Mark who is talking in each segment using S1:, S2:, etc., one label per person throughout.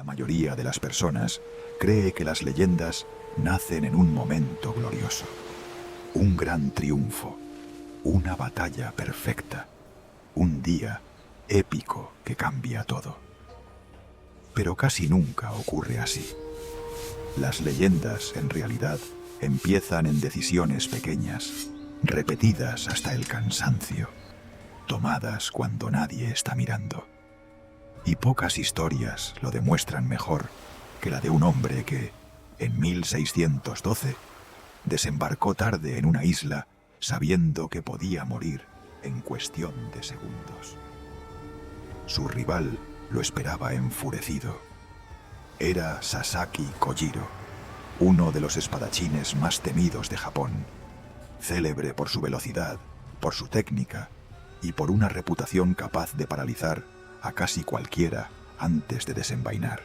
S1: mayoría de las personas cree que las leyendas nacen en un momento glorioso, un gran triunfo, una batalla perfecta, un día épico que cambia todo. Pero casi nunca ocurre así. Las leyendas, en realidad, empiezan en decisiones pequeñas, repetidas hasta el cansancio, tomadas cuando nadie está mirando. Y pocas historias lo demuestran mejor que la de un hombre que, en 1612, desembarcó tarde en una isla sabiendo que podía morir en cuestión de segundos. Su rival lo esperaba enfurecido. Era Sasaki Kojiro, uno de los espadachines más temidos de Japón, célebre por su velocidad, por su técnica y por una reputación capaz de paralizar a casi cualquiera antes de desenvainar.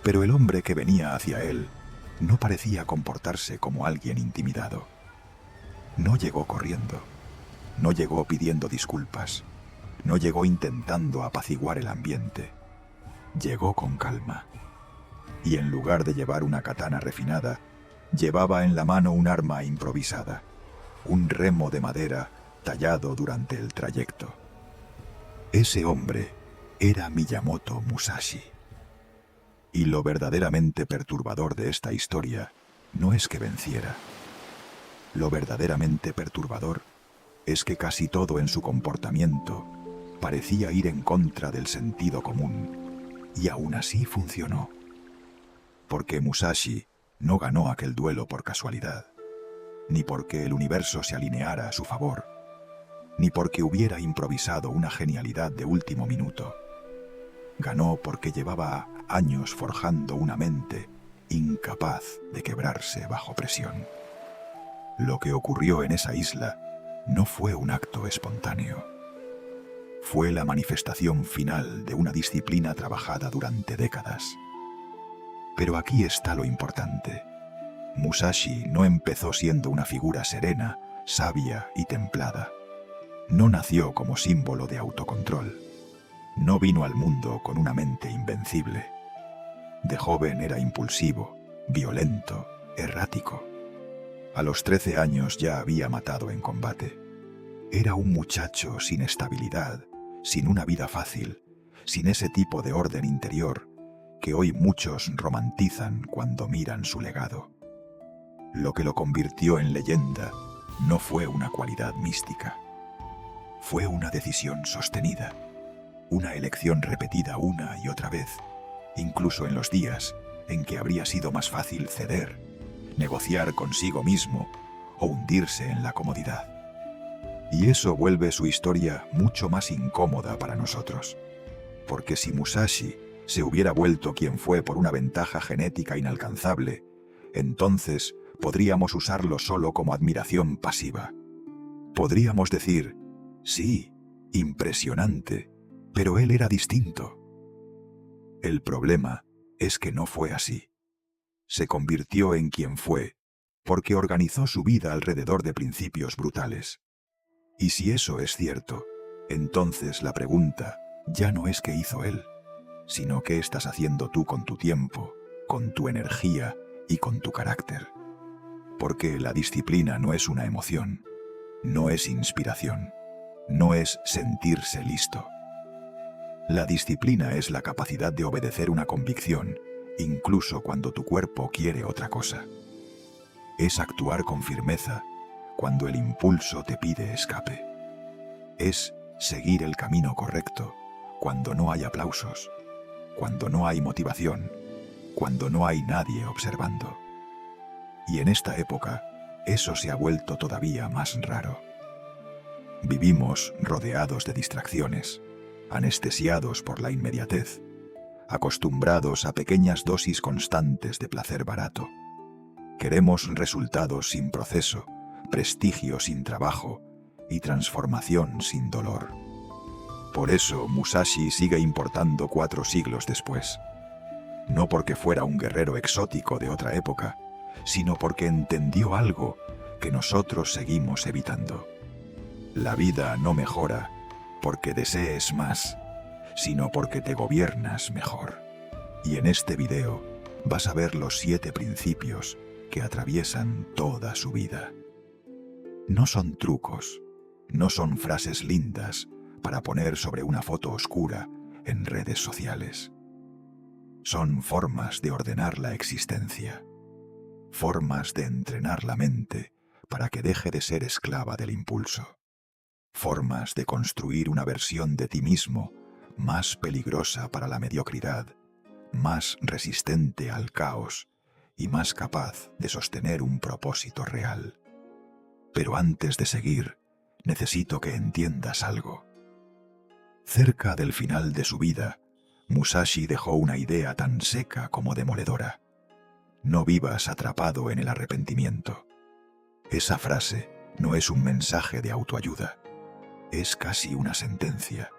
S1: Pero el hombre que venía hacia él no parecía comportarse como alguien intimidado. No llegó corriendo, no llegó pidiendo disculpas, no llegó intentando apaciguar el ambiente. Llegó con calma. Y en lugar de llevar una katana refinada, llevaba en la mano un arma improvisada, un remo de madera tallado durante el trayecto. Ese hombre era Miyamoto Musashi. Y lo verdaderamente perturbador de esta historia no es que venciera. Lo verdaderamente perturbador es que casi todo en su comportamiento parecía ir en contra del sentido común, y aún así funcionó. Porque Musashi no ganó aquel duelo por casualidad, ni porque el universo se alineara a su favor, ni porque hubiera improvisado una genialidad de último minuto. Ganó porque llevaba años forjando una mente incapaz de quebrarse bajo presión. Lo que ocurrió en esa isla no fue un acto espontáneo. Fue la manifestación final de una disciplina trabajada durante décadas. Pero aquí está lo importante. Musashi no empezó siendo una figura serena, sabia y templada. No nació como símbolo de autocontrol. No vino al mundo con una mente invencible. De joven era impulsivo, violento, errático. A los 13 años ya había matado en combate. Era un muchacho sin estabilidad, sin una vida fácil, sin ese tipo de orden interior que hoy muchos romantizan cuando miran su legado. Lo que lo convirtió en leyenda no fue una cualidad mística. Fue una decisión sostenida, una elección repetida una y otra vez, incluso en los días en que habría sido más fácil ceder, negociar consigo mismo o hundirse en la comodidad. Y eso vuelve su historia mucho más incómoda para nosotros, porque si Musashi se hubiera vuelto quien fue por una ventaja genética inalcanzable, entonces podríamos usarlo solo como admiración pasiva. Podríamos decir, sí, impresionante, pero él era distinto. El problema es que no fue así. Se convirtió en quien fue, porque organizó su vida alrededor de principios brutales. Y si eso es cierto, entonces la pregunta ya no es qué hizo él, sino qué estás haciendo tú con tu tiempo, con tu energía y con tu carácter. Porque la disciplina no es una emoción, no es inspiración, no es sentirse listo. La disciplina es la capacidad de obedecer una convicción, incluso cuando tu cuerpo quiere otra cosa. Es actuar con firmeza cuando el impulso te pide escape. Es seguir el camino correcto cuando no hay aplausos, cuando no hay motivación, cuando no hay nadie observando. Y en esta época, eso se ha vuelto todavía más raro. Vivimos rodeados de distracciones, anestesiados por la inmediatez, acostumbrados a pequeñas dosis constantes de placer barato. Queremos resultados sin proceso, prestigio sin trabajo y transformación sin dolor. Por eso Musashi sigue importando 4 siglos después. No porque fuera un guerrero exótico de otra época, sino porque entendió algo que nosotros seguimos evitando. La vida no mejora porque desees más, sino porque te gobiernas mejor. Y en este video vas a ver los 7 principios que atraviesan toda su vida. No son trucos, no son frases lindas para poner sobre una foto oscura en redes sociales. Son formas de ordenar la existencia, formas de entrenar la mente para que deje de ser esclava del impulso, formas de construir una versión de ti mismo más peligrosa para la mediocridad, más resistente al caos y más capaz de sostener un propósito real. Pero antes de seguir, necesito que entiendas algo. Cerca del final de su vida, Musashi dejó una idea tan seca como demoledora: no vivas atrapado en el arrepentimiento. Esa frase no es un mensaje de autoayuda, es casi una sentencia,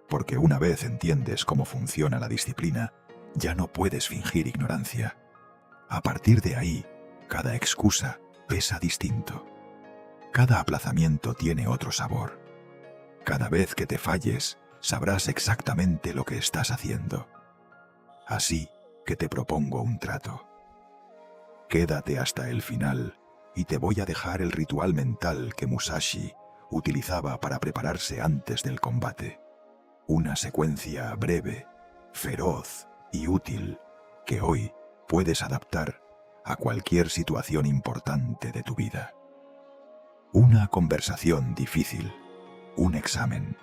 S1: porque una vez entiendes cómo funciona la disciplina, ya no puedes fingir ignorancia. A partir de ahí, cada excusa pesa distinto. Cada aplazamiento tiene otro sabor. Cada vez que te falles, sabrás exactamente lo que estás haciendo. Así que te propongo un trato. Quédate hasta el final y te voy a dejar el ritual mental que Musashi utilizaba para prepararse antes del combate. Una secuencia breve, feroz y útil que hoy puedes adaptar a cualquier situación importante de tu vida. Una conversación difícil, un examen,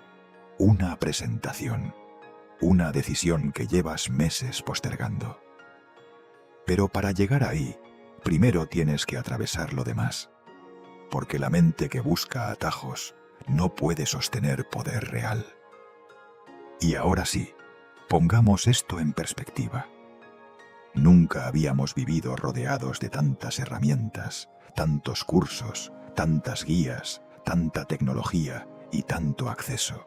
S1: una presentación, una decisión que llevas meses postergando. Pero para llegar ahí, primero tienes que atravesar lo demás, porque la mente que busca atajos no puede sostener poder real. Y ahora sí, pongamos esto en perspectiva. Nunca habíamos vivido rodeados de tantas herramientas, tantos cursos, tantas guías, tanta tecnología y tanto acceso.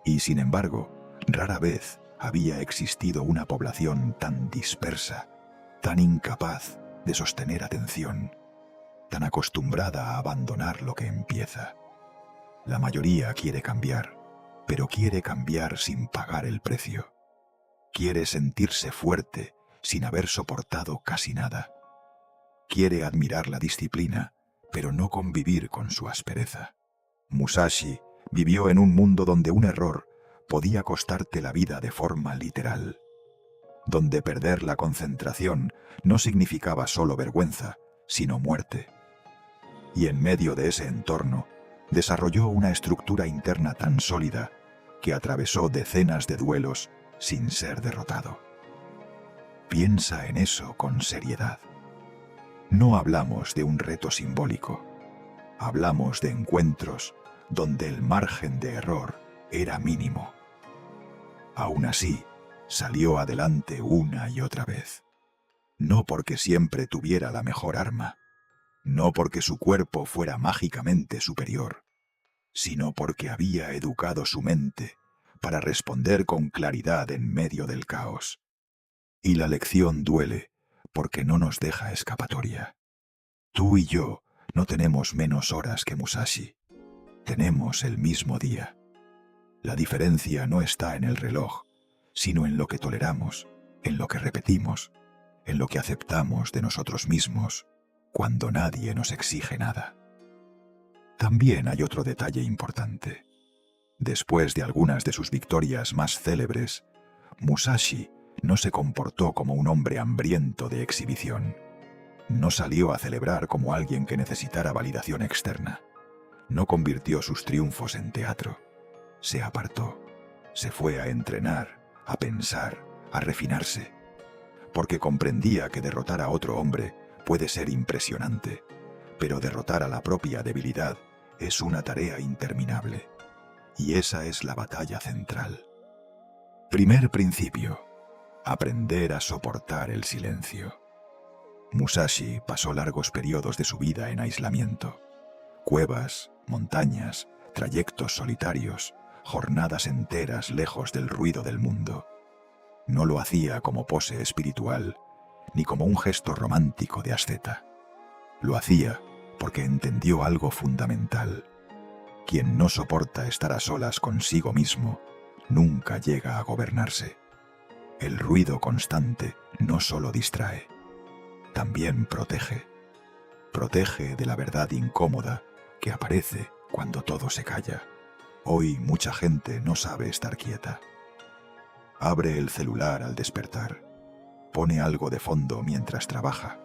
S1: Y sin embargo, rara vez había existido una población tan dispersa, tan incapaz de sostener atención, tan acostumbrada a abandonar lo que empieza. La mayoría quiere cambiar, pero quiere cambiar sin pagar el precio. Quiere sentirse fuerte sin haber soportado casi nada. Quiere admirar la disciplina, pero no convivir con su aspereza. Musashi vivió en un mundo donde un error podía costarte la vida de forma literal, donde perder la concentración no significaba solo vergüenza, sino muerte. Y en medio de ese entorno, desarrolló una estructura interna tan sólida que atravesó decenas de duelos sin ser derrotado. Piensa en eso con seriedad. No hablamos de un reto simbólico, hablamos de encuentros donde el margen de error era mínimo. Aún así, salió adelante una y otra vez. No porque siempre tuviera la mejor arma, no porque su cuerpo fuera mágicamente superior, sino porque había educado su mente para responder con claridad en medio del caos. Y la lección duele porque no nos deja escapatoria. Tú y yo no tenemos menos horas que Musashi. Tenemos el mismo día. La diferencia no está en el reloj, sino en lo que toleramos, en lo que repetimos, en lo que aceptamos de nosotros mismos cuando nadie nos exige nada. También hay otro detalle importante. Después de algunas de sus victorias más célebres, Musashi no se comportó como un hombre hambriento de exhibición. No salió a celebrar como alguien que necesitara validación externa. No convirtió sus triunfos en teatro. Se apartó, se fue a entrenar, a pensar, a refinarse, porque comprendía que derrotar a otro hombre puede ser impresionante, pero derrotar a la propia debilidad es una tarea interminable. Y esa es la batalla central. Primer principio: aprender a soportar el silencio. Musashi pasó largos periodos de su vida en aislamiento. Cuevas, montañas, trayectos solitarios, jornadas enteras lejos del ruido del mundo. No lo hacía como pose espiritual, ni como un gesto romántico de asceta. Lo hacía porque entendió algo fundamental. Quien no soporta estar a solas consigo mismo, nunca llega a gobernarse. El ruido constante no solo distrae, también protege. Protege de la verdad incómoda que aparece cuando todo se calla. Hoy mucha gente no sabe estar quieta. Abre el celular al despertar. Pone algo de fondo mientras trabaja.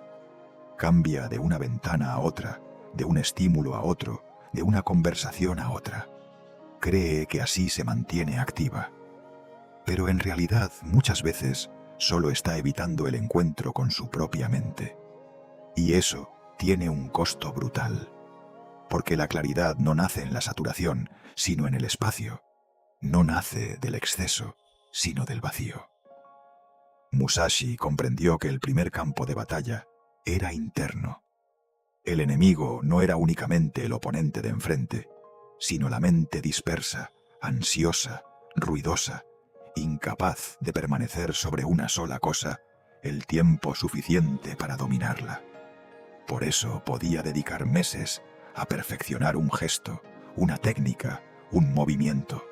S1: Cambia de una ventana a otra, de un estímulo a otro, de una conversación a otra. Cree que así se mantiene activa. Pero en realidad muchas veces solo está evitando el encuentro con su propia mente. Y eso tiene un costo brutal. Porque la claridad no nace en la saturación, sino en el espacio. No nace del exceso, sino del vacío. Musashi comprendió que el primer campo de batalla era interno. El enemigo no era únicamente el oponente de enfrente, sino la mente dispersa, ansiosa, ruidosa, incapaz de permanecer sobre una sola cosa el tiempo suficiente para dominarla. Por eso podía dedicar meses a perfeccionar un gesto, una técnica, un movimiento.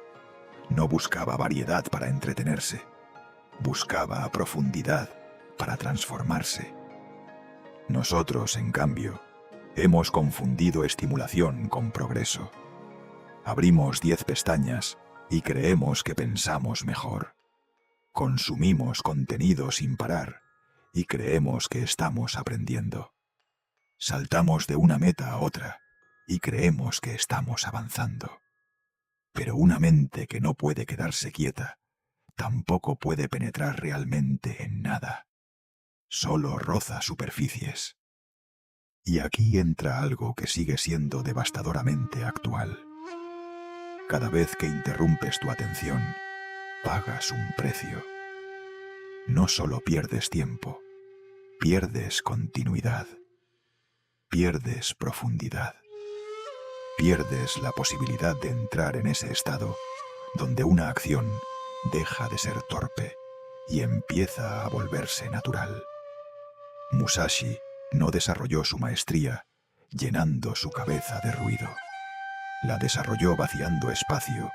S1: No buscaba variedad para entretenerse, buscaba profundidad para transformarse. Nosotros, en cambio, hemos confundido estimulación con progreso. Abrimos 10 pestañas y creemos que pensamos mejor. Consumimos contenido sin parar y creemos que estamos aprendiendo. Saltamos de una meta a otra y creemos que estamos avanzando. Pero una mente que no puede quedarse quieta tampoco puede penetrar realmente en nada. Solo roza superficies. Y aquí entra algo que sigue siendo devastadoramente actual. Cada vez que interrumpes tu atención, pagas un precio. No solo pierdes tiempo, pierdes continuidad, pierdes profundidad, pierdes la posibilidad de entrar en ese estado donde una acción deja de ser torpe y empieza a volverse natural. Musashi no desarrolló su maestría llenando su cabeza de ruido. La desarrolló vaciando espacio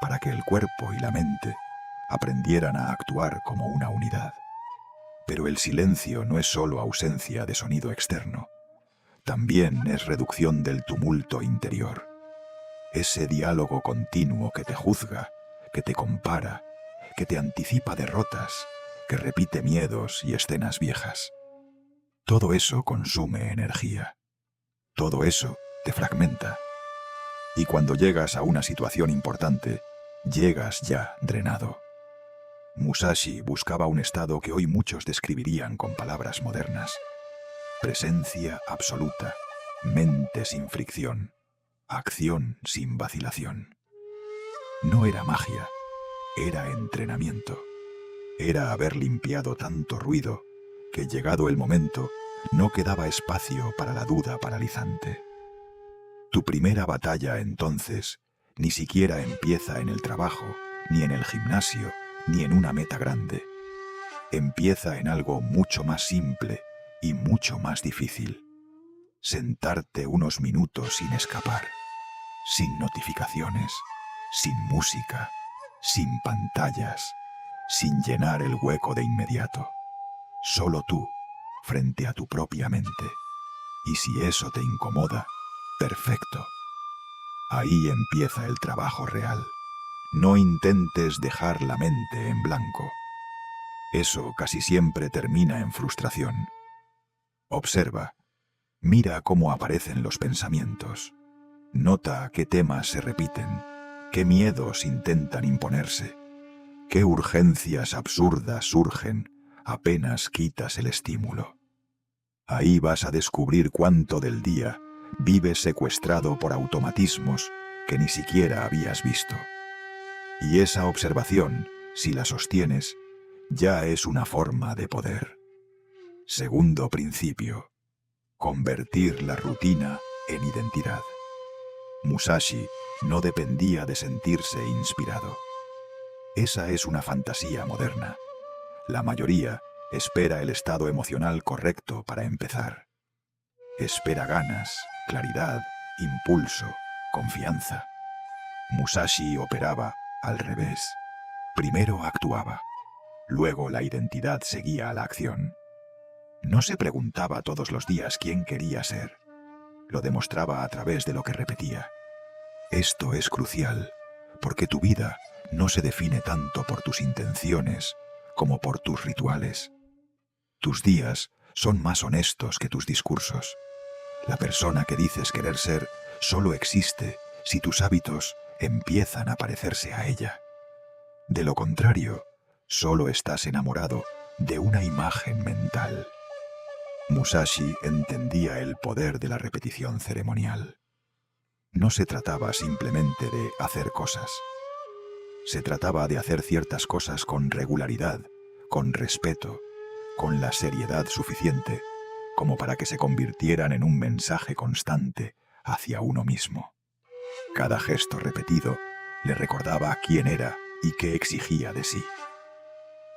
S1: para que el cuerpo y la mente aprendieran a actuar como una unidad. Pero el silencio no es solo ausencia de sonido externo, también es reducción del tumulto interior. Ese diálogo continuo que te juzga, que te compara, que te anticipa derrotas, que repite miedos y escenas viejas. Todo eso consume energía. Todo eso te fragmenta. Y cuando llegas a una situación importante, llegas ya drenado. Musashi buscaba un estado que hoy muchos describirían con palabras modernas. Presencia absoluta, mente sin fricción, acción sin vacilación. No era magia, era entrenamiento. Era haber limpiado tanto ruido que, llegado el momento, no quedaba espacio para la duda paralizante. Tu primera batalla, entonces, ni siquiera empieza en el trabajo, ni en el gimnasio, ni en una meta grande. Empieza en algo mucho más simple y mucho más difícil. Sentarte unos minutos sin escapar, sin notificaciones, sin música, sin pantallas, sin llenar el hueco de inmediato. Solo tú, frente a tu propia mente. Y si eso te incomoda, perfecto. Ahí empieza el trabajo real. No intentes dejar la mente en blanco. Eso casi siempre termina en frustración. Observa, mira cómo aparecen los pensamientos. Nota qué temas se repiten, qué miedos intentan imponerse, qué urgencias absurdas surgen apenas quitas el estímulo. Ahí vas a descubrir cuánto del día vives secuestrado por automatismos que ni siquiera habías visto. Y esa observación, si la sostienes, ya es una forma de poder. Segundo principio: convertir la rutina en identidad. Musashi no dependía de sentirse inspirado. Esa es una fantasía moderna. La mayoría espera el estado emocional correcto para empezar. Espera ganas, claridad, impulso, confianza. Musashi operaba al revés. Primero actuaba. Luego la identidad seguía a la acción. No se preguntaba todos los días quién quería ser. Lo demostraba a través de lo que repetía. Esto es crucial, porque tu vida no se define tanto por tus intenciones como por tus rituales. Tus días son más honestos que tus discursos. La persona que dices querer ser solo existe si tus hábitos empiezan a parecerse a ella. De lo contrario, solo estás enamorado de una imagen mental. Musashi entendía el poder de la repetición ceremonial. No se trataba simplemente de hacer cosas. Se trataba de hacer ciertas cosas con regularidad, con respeto, con la seriedad suficiente como para que se convirtieran en un mensaje constante hacia uno mismo. Cada gesto repetido le recordaba quién era y qué exigía de sí.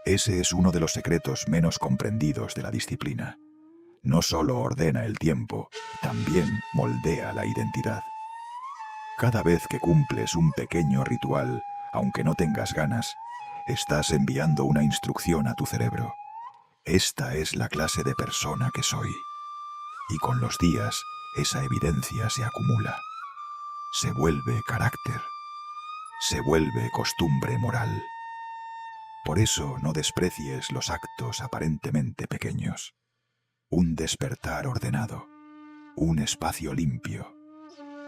S1: Ese es uno de los secretos menos comprendidos de la disciplina. No solo ordena el tiempo, también moldea la identidad. Cada vez que cumples un pequeño ritual, aunque no tengas ganas, estás enviando una instrucción a tu cerebro. Esta es la clase de persona que soy. Y con los días, esa evidencia se acumula. Se vuelve carácter. Se vuelve costumbre moral. Por eso no desprecies los actos aparentemente pequeños. Un despertar ordenado, un espacio limpio,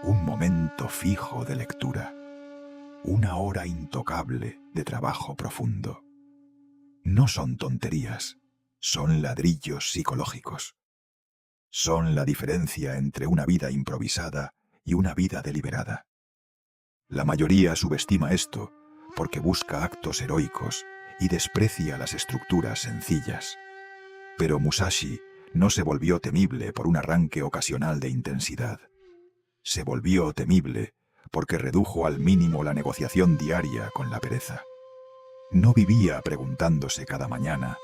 S1: un momento fijo de lectura, una hora intocable de trabajo profundo. No son tonterías, son ladrillos psicológicos. Son la diferencia entre una vida improvisada y una vida deliberada. La mayoría subestima esto porque busca actos heroicos y desprecia las estructuras sencillas. Pero Musashi no se volvió temible por un arranque ocasional de intensidad. Se volvió temible porque redujo al mínimo la negociación diaria con la pereza. No vivía preguntándose cada mañana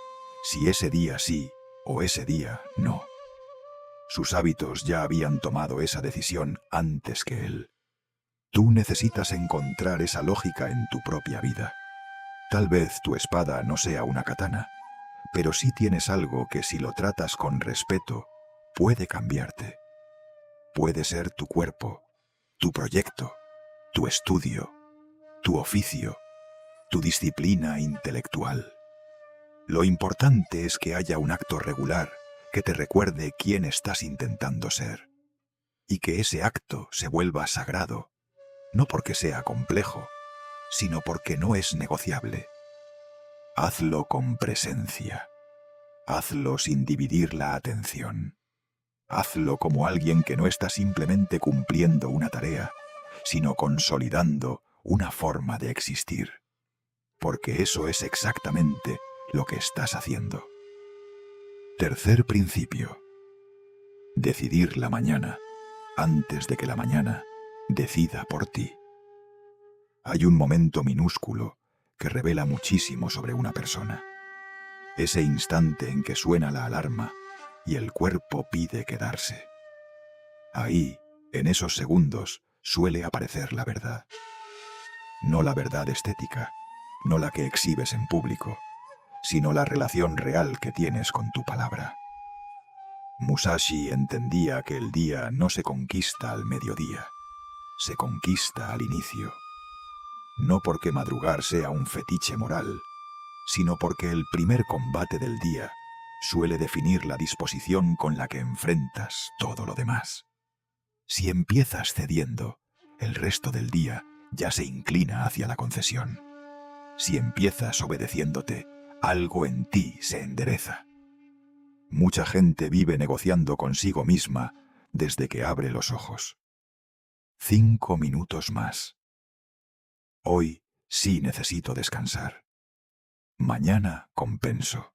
S1: si ese día sí o ese día no. Sus hábitos ya habían tomado esa decisión antes que él. Tú necesitas encontrar esa lógica en tu propia vida. Tal vez tu espada no sea una katana, pero sí tienes algo que si lo tratas con respeto, puede cambiarte. Puede ser tu cuerpo, tu proyecto, tu estudio, tu oficio, tu disciplina intelectual. Lo importante es que haya un acto regular que te recuerde quién estás intentando ser, y que ese acto se vuelva sagrado, no porque sea complejo, sino porque no es negociable. Hazlo con presencia. Hazlo sin dividir la atención. Hazlo como alguien que no está simplemente cumpliendo una tarea, sino consolidando una forma de existir. Porque eso es exactamente lo que estás haciendo. Tercer principio. Decidir la mañana antes de que la mañana decida por ti. Hay un momento minúsculo que revela muchísimo sobre una persona. Ese instante en que suena la alarma y el cuerpo pide quedarse. Ahí, en esos segundos, suele aparecer la verdad. No la verdad estética, no la que exhibes en público, sino la relación real que tienes con tu palabra. Musashi entendía que el día no se conquista al mediodía, se conquista al inicio. No porque madrugar sea un fetiche moral, sino porque el primer combate del día suele definir la disposición con la que enfrentas todo lo demás. Si empiezas cediendo, el resto del día ya se inclina hacia la concesión. Si empiezas obedeciéndote, algo en ti se endereza. Mucha gente vive negociando consigo misma desde que abre los ojos. 5 minutos más. Hoy sí necesito descansar. Mañana compenso.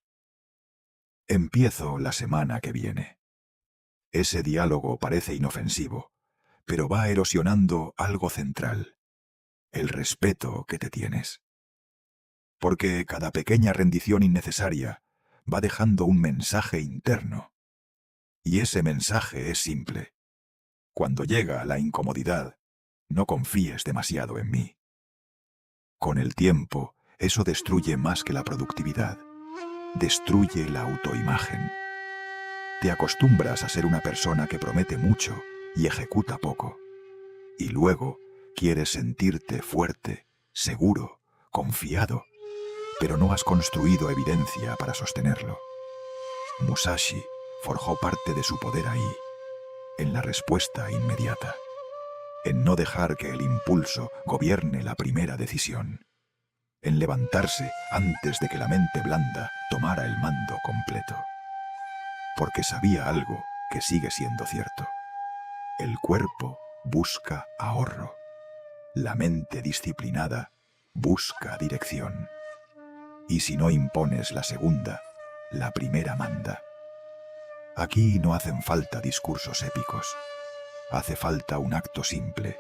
S1: Empiezo la semana que viene. Ese diálogo parece inofensivo, pero va erosionando algo central: el respeto que te tienes. Porque cada pequeña rendición innecesaria va dejando un mensaje interno. Y ese mensaje es simple. Cuando llega la incomodidad, no confíes demasiado en mí. Con el tiempo, Eso destruye más que la productividad. Destruye la autoimagen. Te acostumbras a ser una persona que promete mucho y ejecuta poco. Y luego quieres sentirte fuerte, seguro, confiado, pero no has construido evidencia para sostenerlo. Musashi forjó parte de su poder ahí, en la respuesta inmediata, en no dejar que el impulso gobierne la primera decisión, en levantarse antes de que la mente blanda tomara el mando completo. Porque sabía algo que sigue siendo cierto. El cuerpo busca ahorro. La mente disciplinada busca dirección. Y si no impones la segunda, la primera manda. Aquí no hacen falta discursos épicos. Hace falta un acto simple.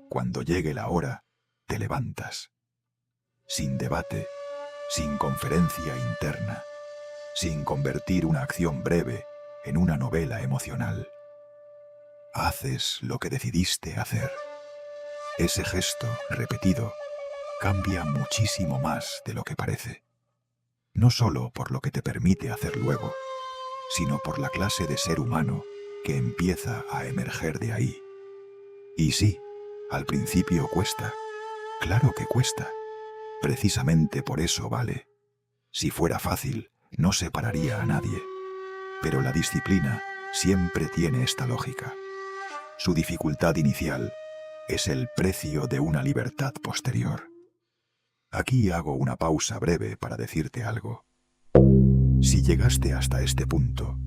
S1: Cuando llegue la hora, te levantas. Sin debate, sin conferencia interna, sin convertir una acción breve en una novela emocional. Haces lo que decidiste hacer. Ese gesto repetido cambia muchísimo más de lo que parece. No solo por lo que te permite hacer luego, sino por la clase de ser humano que empieza a emerger de ahí. Y sí, al principio cuesta. Claro que cuesta. Precisamente por eso vale. Si fuera fácil, no separaría a nadie. Pero la disciplina siempre tiene esta lógica. Su dificultad inicial es el precio de una libertad posterior. Aquí hago una pausa breve para decirte algo. Si llegaste hasta este punto,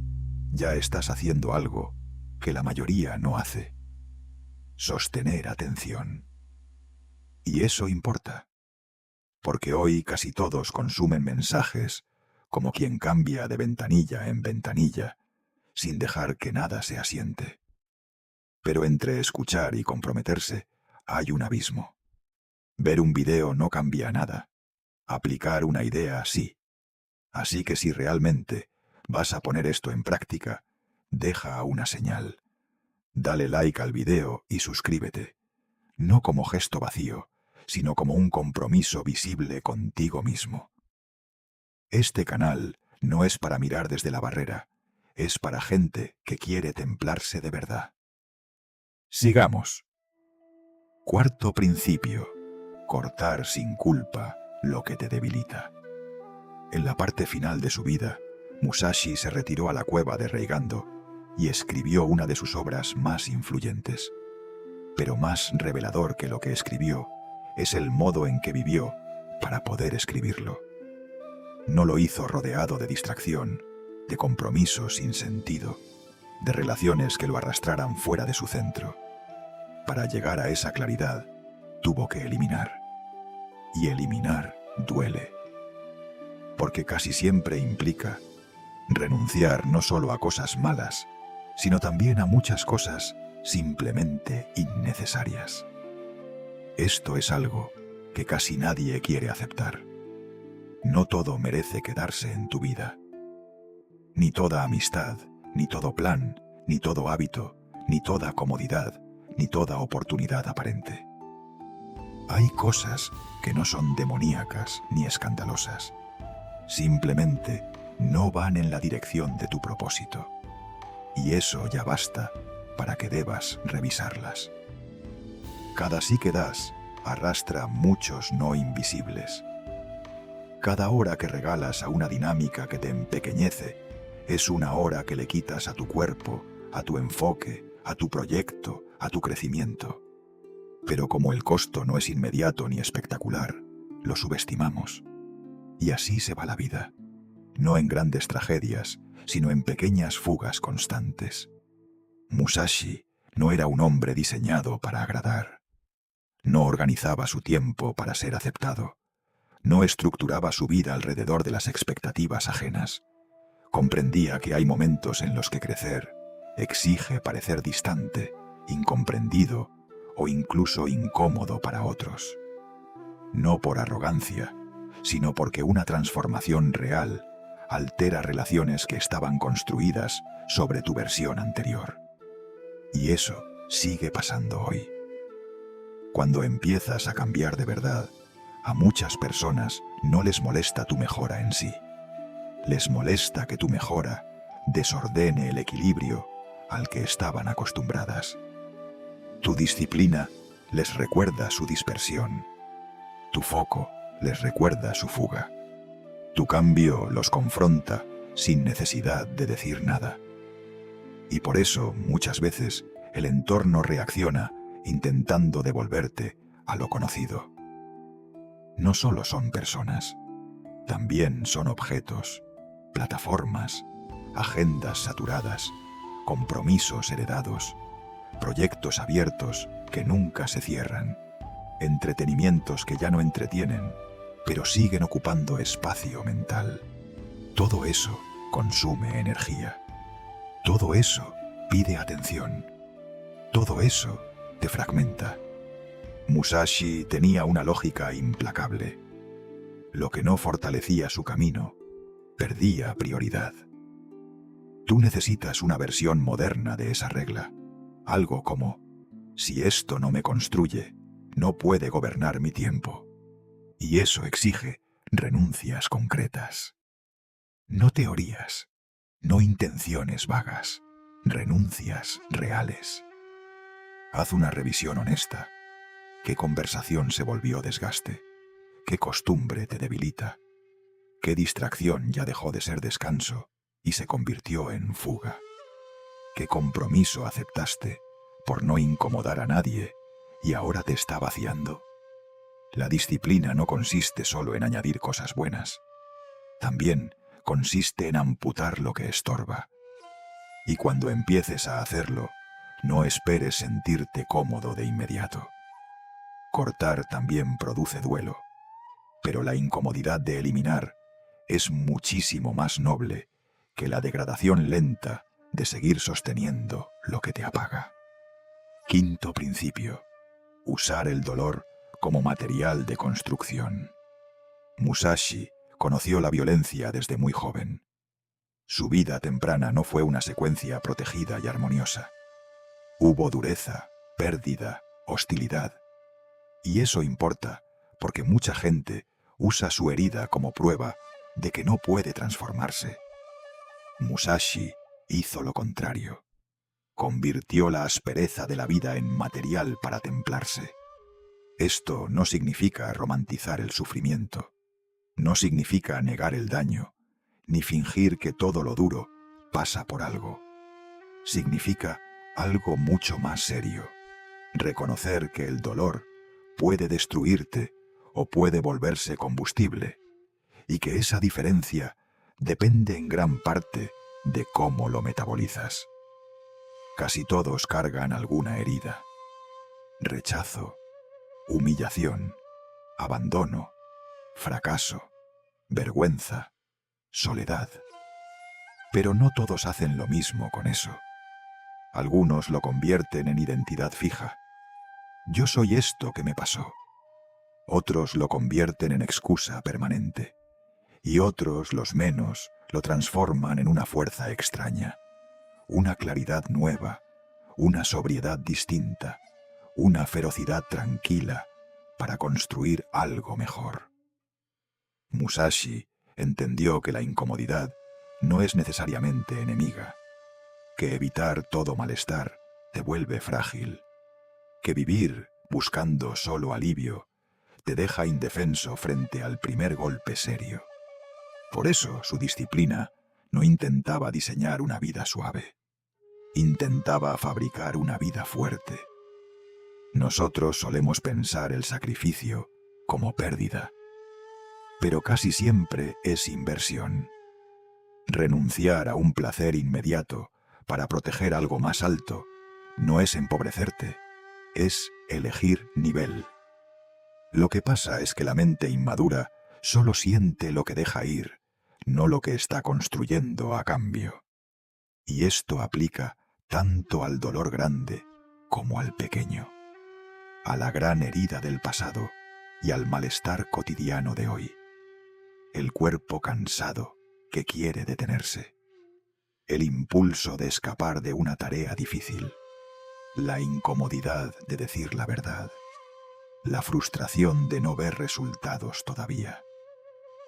S1: ya estás haciendo algo que la mayoría no hace. Sostener atención. Y eso importa. Porque hoy casi todos consumen mensajes como quien cambia de ventanilla en ventanilla, sin dejar que nada se asiente. Pero entre escuchar y comprometerse hay un abismo. Ver un video no cambia nada. Aplicar una idea sí. Así que si realmente vas a poner esto en práctica, deja una señal. Dale like al video y suscríbete. No como gesto vacío, sino como un compromiso visible contigo mismo. Este canal no es para mirar desde la barrera, es para gente que quiere templarse de verdad. Sigamos. Cuarto principio: cortar sin culpa lo que te debilita. En la parte final de su vida, Musashi se retiró a la cueva de Reigando y escribió una de sus obras más influyentes. Pero más revelador que lo que escribió es el modo en que vivió para poder escribirlo. No lo hizo rodeado de distracción, de compromisos sin sentido, de relaciones que lo arrastraran fuera de su centro. Para llegar a esa claridad, tuvo que eliminar. Y eliminar duele. Porque casi siempre implica renunciar no solo a cosas malas, sino también a muchas cosas simplemente innecesarias. Esto es algo que casi nadie quiere aceptar. No todo merece quedarse en tu vida. Ni toda amistad, ni todo plan, ni todo hábito, ni toda comodidad, ni toda oportunidad aparente. Hay cosas que no son demoníacas ni escandalosas. Simplemente no van en la dirección de tu propósito. Y eso ya basta para que debas revisarlas. Cada sí que das arrastra muchos no invisibles. Cada hora que regalas a una dinámica que te empequeñece es una hora que le quitas a tu cuerpo, a tu enfoque, a tu proyecto, a tu crecimiento. Pero como el costo no es inmediato ni espectacular, lo subestimamos. Y así se va la vida, no en grandes tragedias, sino en pequeñas fugas constantes. Musashi no era un hombre diseñado para agradar. No organizaba su tiempo para ser aceptado. No estructuraba su vida alrededor de las expectativas ajenas. Comprendía que hay momentos en los que crecer exige parecer distante, incomprendido o incluso incómodo para otros. No por arrogancia, sino porque una transformación real altera relaciones que estaban construidas sobre tu versión anterior. Y eso sigue pasando hoy. Cuando empiezas a cambiar de verdad, a muchas personas no les molesta tu mejora en sí. Les molesta que tu mejora desordene el equilibrio al que estaban acostumbradas. Tu disciplina les recuerda su dispersión. Tu foco les recuerda su fuga. Tu cambio los confronta sin necesidad de decir nada. Y por eso, muchas veces, el entorno reacciona intentando devolverte a lo conocido. No solo son personas, también son objetos, plataformas, agendas saturadas, compromisos heredados, proyectos abiertos que nunca se cierran, entretenimientos que ya no entretienen, pero siguen ocupando espacio mental. Todo eso consume energía. Todo eso pide atención. Todo eso te fragmenta. Musashi tenía una lógica implacable. Lo que no fortalecía su camino, perdía prioridad. Tú necesitas una versión moderna de esa regla. Algo como, si esto no me construye, no puede gobernar mi tiempo. Y eso exige renuncias concretas. No teorías, no intenciones vagas, renuncias reales. Haz una revisión honesta. ¿Qué conversación se volvió desgaste? ¿Qué costumbre te debilita? ¿Qué distracción ya dejó de ser descanso y se convirtió en fuga? ¿Qué compromiso aceptaste por no incomodar a nadie y ahora te está vaciando? La disciplina no consiste solo en añadir cosas buenas. También consiste en amputar lo que estorba. Y cuando empieces a hacerlo, no esperes sentirte cómodo de inmediato. Cortar también produce duelo, pero la incomodidad de eliminar es muchísimo más noble que la degradación lenta de seguir sosteniendo lo que te apaga. Quinto principio: usar el dolor como material de construcción. Musashi conoció la violencia desde muy joven. Su vida temprana no fue una secuencia protegida y armoniosa. Hubo dureza, pérdida, hostilidad. Y eso importa, porque mucha gente usa su herida como prueba de que no puede transformarse. Musashi hizo lo contrario. Convirtió la aspereza de la vida en material para templarse. Esto no significa romantizar el sufrimiento. No significa negar el daño, ni fingir que todo lo duro pasa por algo. Significa algo mucho más serio. Reconocer que el dolor puede destruirte o puede volverse combustible, y que esa diferencia depende en gran parte de cómo lo metabolizas. Casi todos cargan alguna herida: rechazo, humillación, abandono, fracaso, vergüenza, soledad. Pero no todos hacen lo mismo con eso. Algunos lo convierten en identidad fija. Yo soy esto que me pasó. Otros lo convierten en excusa permanente. Y otros, los menos, lo transforman en una fuerza extraña, una claridad nueva, una sobriedad distinta, una ferocidad tranquila para construir algo mejor. Musashi entendió que la incomodidad no es necesariamente enemiga, que evitar todo malestar te vuelve frágil, que vivir buscando solo alivio te deja indefenso frente al primer golpe serio. Por eso su disciplina no intentaba diseñar una vida suave, intentaba fabricar una vida fuerte. Nosotros solemos pensar el sacrificio como pérdida, pero casi siempre es inversión. Renunciar a un placer inmediato para proteger algo más alto no es empobrecerte, es elegir nivel. Lo que pasa es que la mente inmadura solo siente lo que deja ir, no lo que está construyendo a cambio. Y esto aplica tanto al dolor grande como al pequeño, a la gran herida del pasado y al malestar cotidiano de hoy. El cuerpo cansado que quiere detenerse, el impulso de escapar de una tarea difícil, la incomodidad de decir la verdad, la frustración de no ver resultados todavía.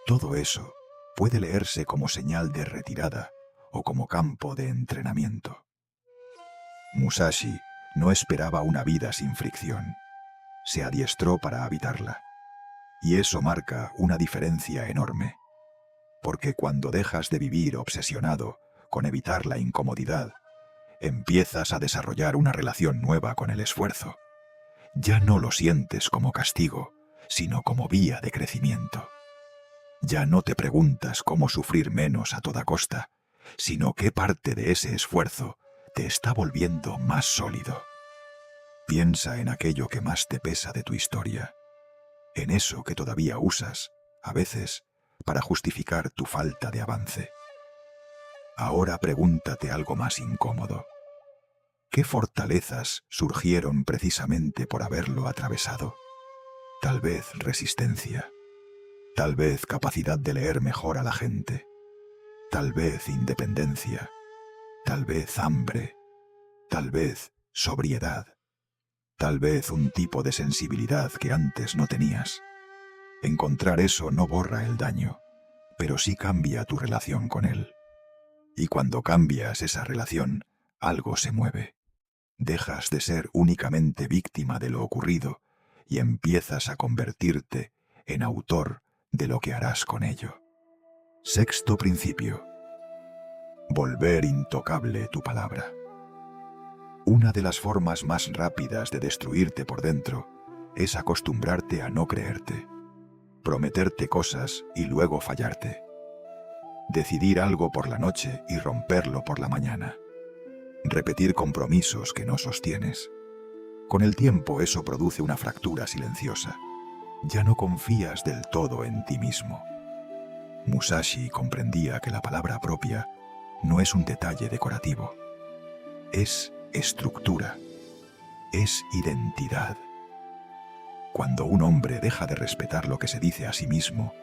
S1: Todo eso puede leerse como señal de retirada o como campo de entrenamiento. Musashi no esperaba una vida sin fricción. Se adiestró para habitarla. Y eso marca una diferencia enorme. Porque cuando dejas de vivir obsesionado con evitar la incomodidad, empiezas a desarrollar una relación nueva con el esfuerzo. Ya no lo sientes como castigo, sino como vía de crecimiento. Ya no te preguntas cómo sufrir menos a toda costa, sino qué parte de ese esfuerzo te está volviendo más sólido. Piensa en aquello que más te pesa de tu historia, en eso que todavía usas, a veces, para justificar tu falta de avance. Ahora pregúntate algo más incómodo. ¿Qué fortalezas surgieron precisamente por haberlo atravesado? Tal vez resistencia, tal vez capacidad de leer mejor a la gente, tal vez independencia, tal vez hambre, tal vez sobriedad, tal vez un tipo de sensibilidad que antes no tenías. Encontrar eso no borra el daño, pero sí cambia tu relación con él. Y cuando cambias esa relación, algo se mueve. Dejas de ser únicamente víctima de lo ocurrido y empiezas a convertirte en autor de lo que harás con ello. Sexto principio. Volver intocable tu palabra. Una de las formas más rápidas de destruirte por dentro es acostumbrarte a no creerte, prometerte cosas y luego fallarte, decidir algo por la noche y romperlo por la mañana, repetir compromisos que no sostienes. Con el tiempo eso produce una fractura silenciosa. Ya no confías del todo en ti mismo. Musashi comprendía que la palabra propia no es un detalle decorativo. Es estructura. Es identidad. Cuando un hombre deja de respetar lo que se dice a sí mismo,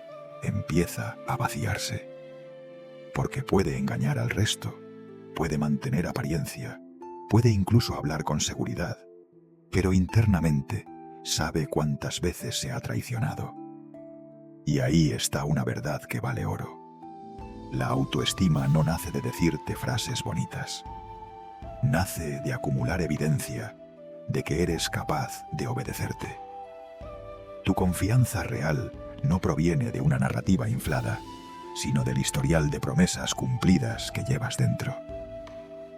S1: empieza a vaciarse. Porque puede engañar al resto, puede mantener apariencia, puede incluso hablar con seguridad, pero internamente sabe cuántas veces se ha traicionado. Y ahí está una verdad que vale oro. La autoestima no nace de decirte frases bonitas. Nace de acumular evidencia de que eres capaz de obedecerte. Tu confianza real no proviene de una narrativa inflada, sino del historial de promesas cumplidas que llevas dentro.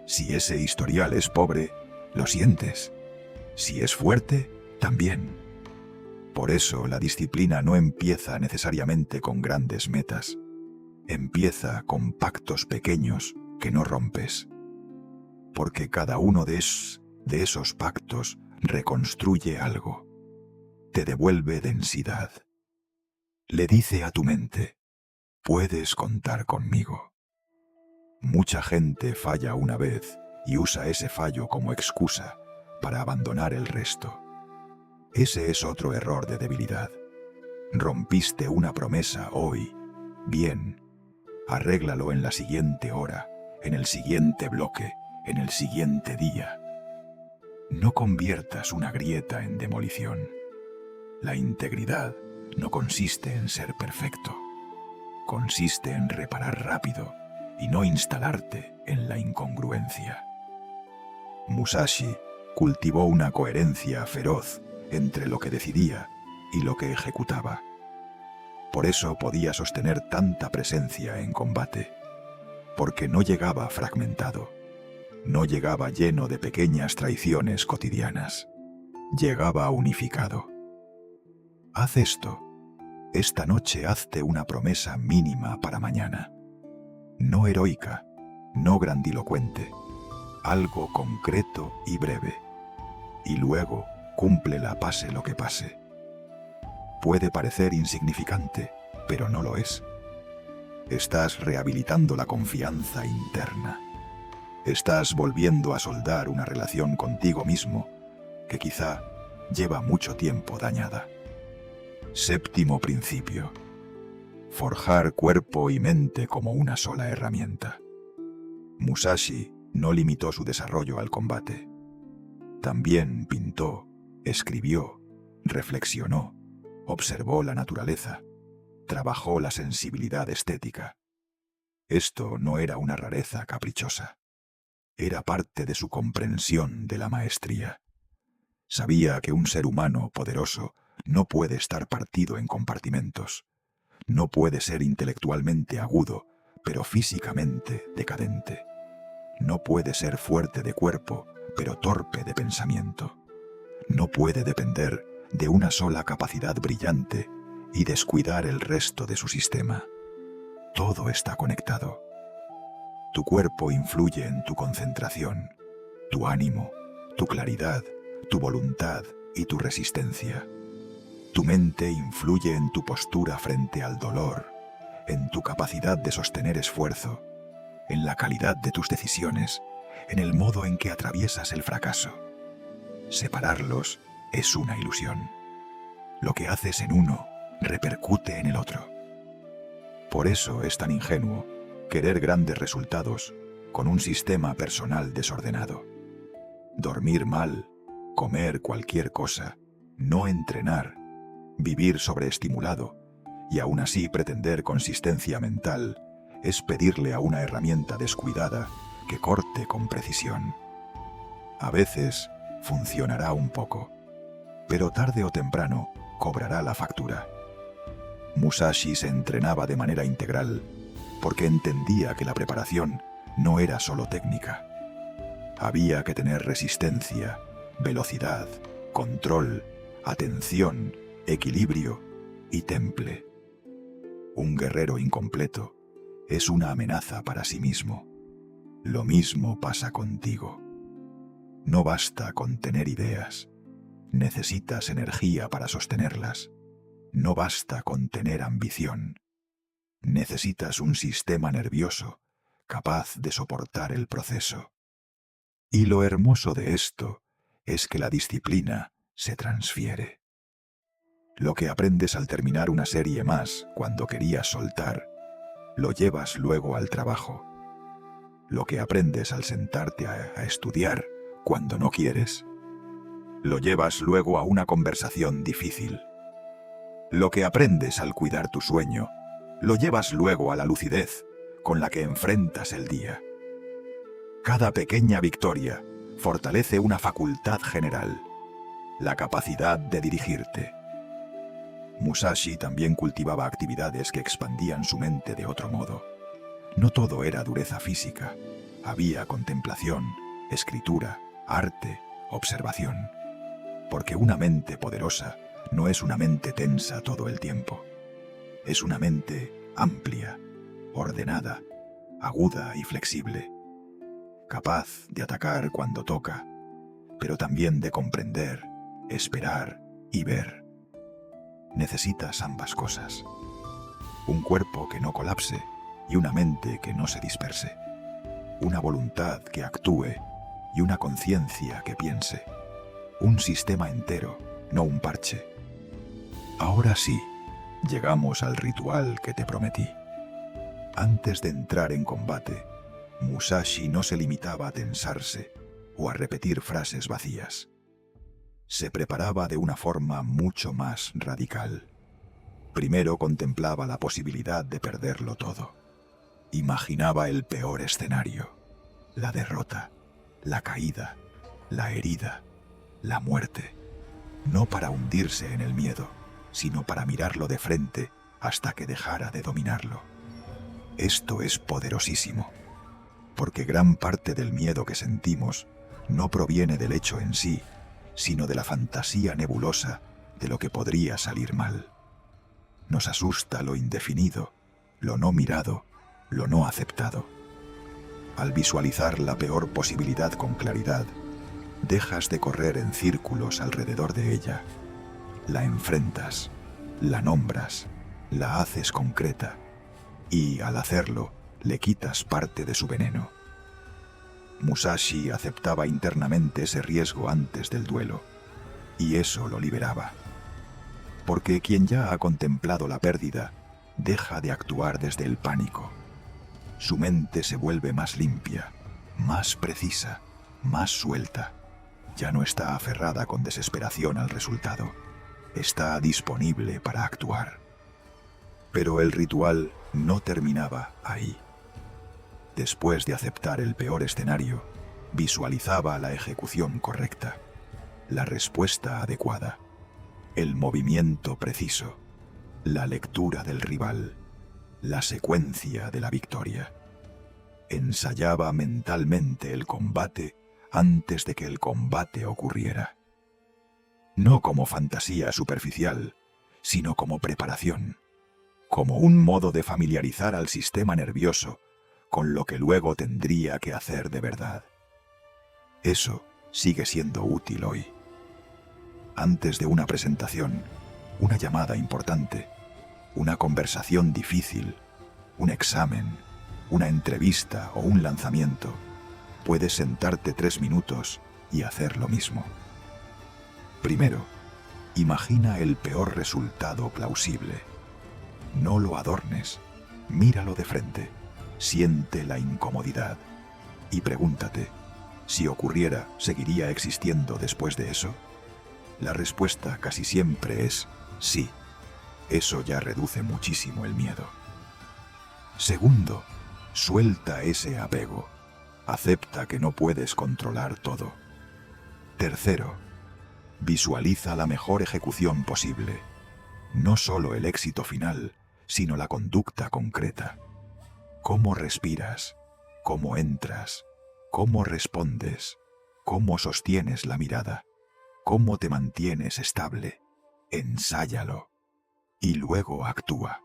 S1: Si ese historial es pobre, lo sientes. Si es fuerte, también. Por eso la disciplina no empieza necesariamente con grandes metas. Empieza con pactos pequeños que no rompes. Porque cada uno de esos pactos reconstruye algo. Te devuelve densidad. Le dice a tu mente, puedes contar conmigo. Mucha gente falla una vez y usa ese fallo como excusa para abandonar el resto. Ese es otro error de debilidad. Rompiste una promesa hoy. Bien. Arréglalo en la siguiente hora, en el siguiente bloque, en el siguiente día. No conviertas una grieta en demolición. La integridad no consiste en ser perfecto. Consiste en reparar rápido y no instalarte en la incongruencia. Musashi cultivó una coherencia feroz entre lo que decidía y lo que ejecutaba. Por eso podía sostener tanta presencia en combate, porque no llegaba fragmentado, no llegaba lleno de pequeñas traiciones cotidianas, llegaba unificado. Haz esto. Esta noche hazte una promesa mínima para mañana. No heroica, no grandilocuente, algo concreto y breve. Y luego cúmplela pase lo que pase. Puede parecer insignificante, pero no lo es. Estás rehabilitando la confianza interna. Estás volviendo a soldar una relación contigo mismo que quizá lleva mucho tiempo dañada. Séptimo principio. Forjar cuerpo y mente como una sola herramienta. Musashi no limitó su desarrollo al combate. También pintó, escribió, reflexionó, observó la naturaleza, trabajó la sensibilidad estética. Esto no era una rareza caprichosa. Era parte de su comprensión de la maestría. Sabía que un ser humano poderoso no puede estar partido en compartimentos. No puede ser intelectualmente agudo, pero físicamente decadente. No puede ser fuerte de cuerpo, pero torpe de pensamiento. No puede depender de una sola capacidad brillante y descuidar el resto de su sistema. Todo está conectado. Tu cuerpo influye en tu concentración, tu ánimo, tu claridad, tu voluntad y tu resistencia. Tu mente influye en tu postura frente al dolor, en tu capacidad de sostener esfuerzo, en la calidad de tus decisiones, en el modo en que atraviesas el fracaso. Separarlos es una ilusión. Lo que haces en uno repercute en el otro. Por eso es tan ingenuo querer grandes resultados con un sistema personal desordenado. Dormir mal, comer cualquier cosa, no entrenar, vivir sobreestimulado y aún así pretender consistencia mental es pedirle a una herramienta descuidada que corte con precisión. A veces funcionará un poco, pero tarde o temprano cobrará la factura. Musashi se entrenaba de manera integral porque entendía que la preparación no era solo técnica. Había que tener resistencia, velocidad, control, atención, equilibrio y temple. Un guerrero incompleto es una amenaza para sí mismo. Lo mismo pasa contigo. No basta con tener ideas. Necesitas energía para sostenerlas. No basta con tener ambición. Necesitas un sistema nervioso capaz de soportar el proceso. Y lo hermoso de esto es que la disciplina se transfiere. Lo que aprendes al terminar una serie más cuando querías soltar, lo llevas luego al trabajo. Lo que aprendes al sentarte a estudiar cuando no quieres, lo llevas luego a una conversación difícil. Lo que aprendes al cuidar tu sueño, lo llevas luego a la lucidez con la que enfrentas el día. Cada pequeña victoria fortalece una facultad general, la capacidad de dirigirte. Musashi también cultivaba actividades que expandían su mente de otro modo. No todo era dureza física. Había contemplación, escritura, arte, observación. Porque una mente poderosa no es una mente tensa todo el tiempo. Es una mente amplia, ordenada, aguda y flexible. Capaz de atacar cuando toca, pero también de comprender, esperar y ver. Necesitas ambas cosas. Un cuerpo que no colapse y una mente que no se disperse. Una voluntad que actúe y una conciencia que piense. Un sistema entero, no un parche. Ahora sí, llegamos al ritual que te prometí. Antes de entrar en combate, Musashi no se limitaba a tensarse o a repetir frases vacías. Se preparaba de una forma mucho más radical. Primero contemplaba la posibilidad de perderlo todo. Imaginaba el peor escenario, la derrota, la caída, la herida, la muerte. No para hundirse en el miedo, sino para mirarlo de frente hasta que dejara de dominarlo. Esto es poderosísimo, porque gran parte del miedo que sentimos no proviene del hecho en sí, sino de la fantasía nebulosa de lo que podría salir mal. Nos asusta lo indefinido, lo no mirado, lo no aceptado. Al visualizar la peor posibilidad con claridad, dejas de correr en círculos alrededor de ella. La enfrentas, la nombras, la haces concreta y, al hacerlo, le quitas parte de su veneno. Musashi aceptaba internamente ese riesgo antes del duelo, y eso lo liberaba. Porque quien ya ha contemplado la pérdida, deja de actuar desde el pánico. Su mente se vuelve más limpia, más precisa, más suelta. Ya no está aferrada con desesperación al resultado. Está disponible para actuar. Pero el ritual no terminaba ahí. Después de aceptar el peor escenario, visualizaba la ejecución correcta, la respuesta adecuada, el movimiento preciso, la lectura del rival, la secuencia de la victoria. Ensayaba mentalmente el combate antes de que el combate ocurriera. No como fantasía superficial, sino como preparación, como un modo de familiarizar al sistema nervioso con lo que luego tendría que hacer de verdad. Eso sigue siendo útil hoy. Antes de una presentación, una llamada importante, una conversación difícil, un examen, una entrevista o un lanzamiento, puedes sentarte 3 minutos y hacer lo mismo. Primero, imagina el peor resultado plausible. No lo adornes, míralo de frente, siente la incomodidad y pregúntate, si ocurriera, ¿seguiría existiendo después de eso? La respuesta casi siempre es sí. Eso ya reduce muchísimo el miedo. Segundo, suelta ese apego. Acepta que no puedes controlar todo. Tercero, visualiza la mejor ejecución posible. No solo el éxito final, sino la conducta concreta. ¿Cómo respiras? ¿Cómo entras? ¿Cómo respondes? ¿Cómo sostienes la mirada? ¿Cómo te mantienes estable? Ensáyalo. Y luego actúa.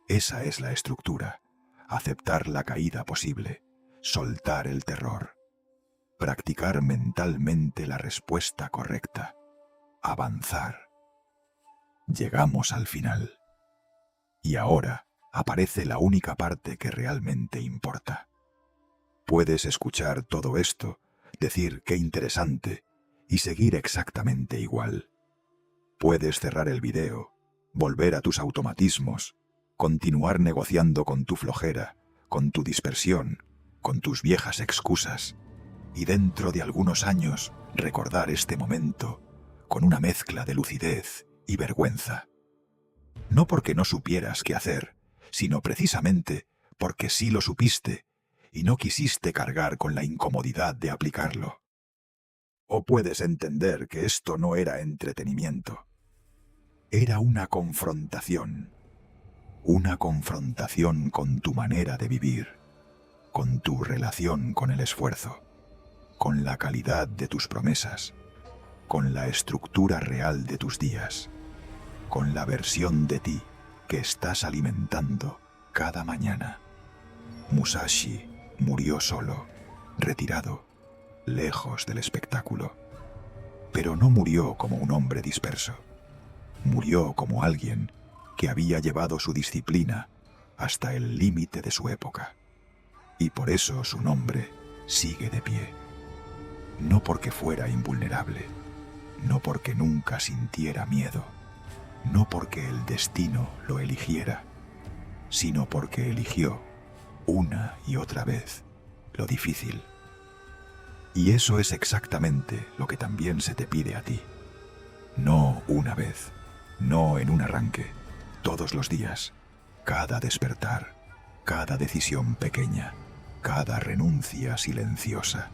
S1: Esa es la estructura. Aceptar la caída posible. Soltar el terror. Practicar mentalmente la respuesta correcta. Avanzar. Llegamos al final. Y ahora aparece la única parte que realmente importa. Puedes escuchar todo esto, decir qué interesante y seguir exactamente igual. Puedes cerrar el video, volver a tus automatismos, continuar negociando con tu flojera, con tu dispersión, con tus viejas excusas, y dentro de algunos años recordar este momento con una mezcla de lucidez y vergüenza. No porque no supieras qué hacer, sino precisamente porque sí lo supiste y no quisiste cargar con la incomodidad de aplicarlo. O puedes entender que esto no era entretenimiento. Era una confrontación con tu manera de vivir, con tu relación con el esfuerzo, con la calidad de tus promesas, con la estructura real de tus días, con la versión de ti que estás alimentando cada mañana. Musashi murió solo, retirado, lejos del espectáculo. Pero no murió como un hombre disperso. Murió como alguien que había llevado su disciplina hasta el límite de su época. Y por eso su nombre sigue de pie. No porque fuera invulnerable, no porque nunca sintiera miedo, no porque el destino lo eligiera, sino porque eligió una y otra vez lo difícil. Y eso es exactamente lo que también se te pide a ti. No una vez, no en un arranque, todos los días, cada despertar, cada decisión pequeña, cada renuncia silenciosa,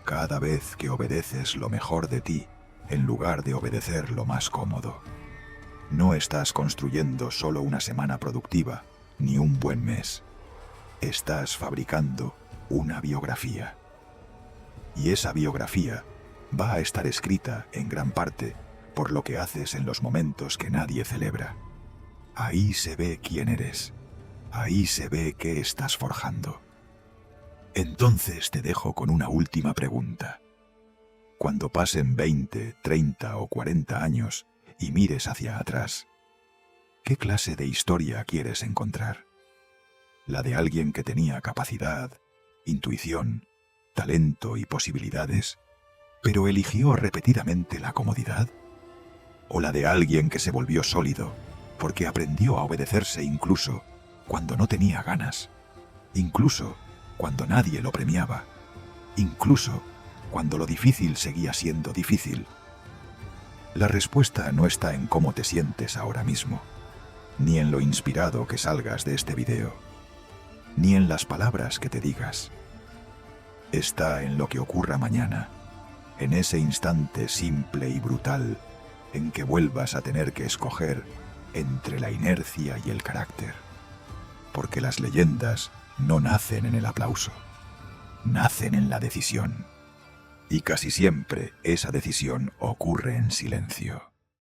S1: cada vez que obedeces lo mejor de ti en lugar de obedecer lo más cómodo. No estás construyendo solo una semana productiva, ni un buen mes. Estás fabricando una biografía. Y esa biografía va a estar escrita en gran parte por lo que haces en los momentos que nadie celebra. Ahí se ve quién eres. Ahí se ve qué estás forjando. Entonces te dejo con una última pregunta. Cuando pasen 20, 30 o 40 años y mires hacia atrás, ¿qué clase de historia quieres encontrar? ¿La de alguien que tenía capacidad, intuición, talento y posibilidades, pero eligió repetidamente la comodidad? ¿O la de alguien que se volvió sólido porque aprendió a obedecerse incluso cuando no tenía ganas, incluso cuando nadie lo premiaba, incluso cuando lo difícil seguía siendo difícil? La respuesta no está en cómo te sientes ahora mismo. ni en lo inspirado que salgas de este video, ni en las palabras que te digas. Está en lo que ocurra mañana, en ese instante simple y brutal en que vuelvas a tener que escoger entre la inercia y el carácter. Porque las leyendas no nacen en el aplauso, nacen en la decisión. Y casi siempre esa decisión ocurre en silencio.